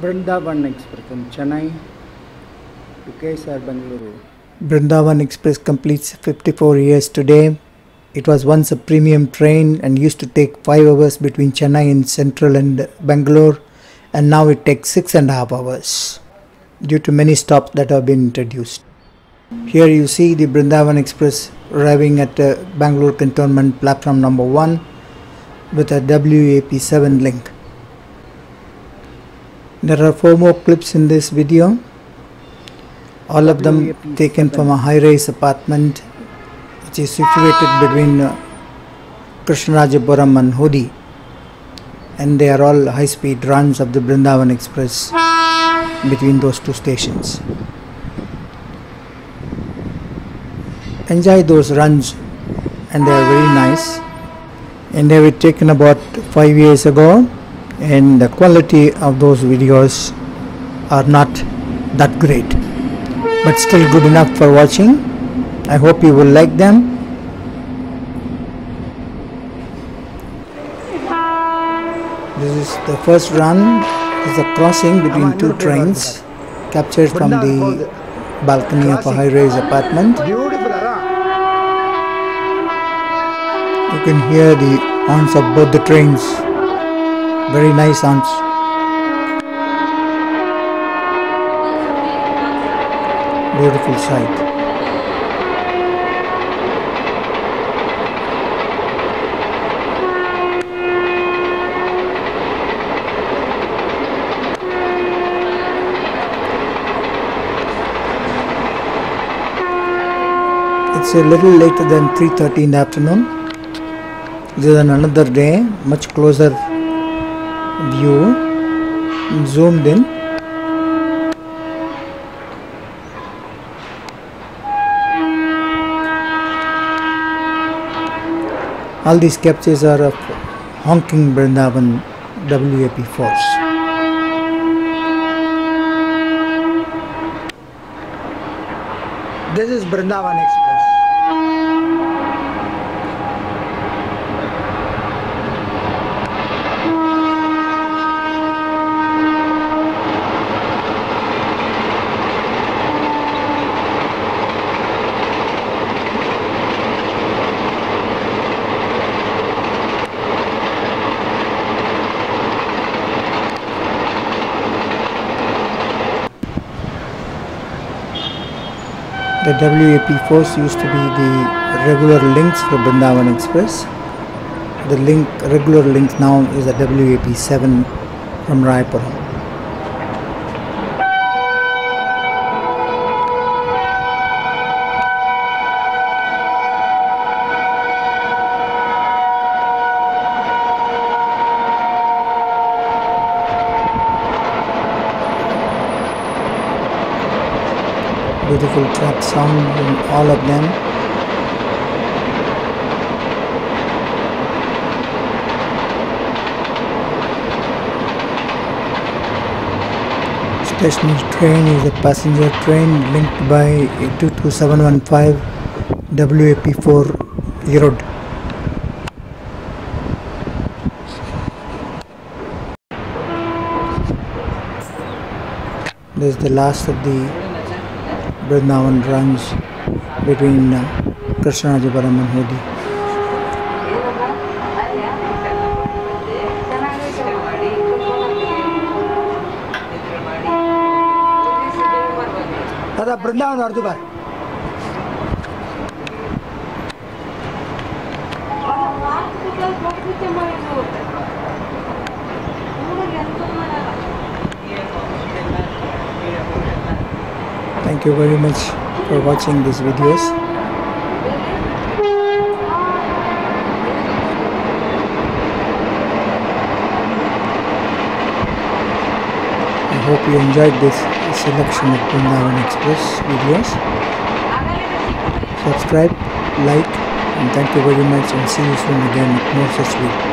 Brindavan Express from Chennai to KSR Bengaluru. Brindavan Express completes 54 years today. It was once a premium train and used to take 5 hours between Chennai Central and Bangalore, and now it takes 6.5 hours due to many stops that have been introduced. Here you see the Brindavan Express arriving at Bangalore Cantonment platform number 1 with a WAP7 link. There are 4 more clips in this video, all of them taken from a high-rise apartment which is situated between Krishnarajapuram and Hoodi, and they are all high-speed runs of the Brindavan Express between those 2 stations. Enjoy those runs, and they are very nice, and they were taken about 5 years ago, and the quality of those videos are not that great, but still good enough for watching. I hope you will like them. This is the first run. It's a crossing between 2 trains captured from the balcony of a high-rise apartment. You can hear the horns of both the trains. Very nice sounds. Beautiful sight. It's a little later than 3:30 in the afternoon. This is another day, much closer view, zoomed in. All these captures are of Honking Brindavan WAP4s. This is Brindavan Express. The WAP4s used to be the regular links for Brindavan Express. The regular link now is the WAP7 from Raipuram. Beautiful track sound in all of them. Stationary train is a passenger train linked by 22715 WAP4 Erode. This is the last of the Brindavan runs between Krishnarajapuram and Hoodi. Dada Brindavan Erode bhai. Thank you very much for watching these videos. I hope you enjoyed this selection of Brindavan Express videos. Subscribe, like, and thank you very much, and see you soon again with more such videos.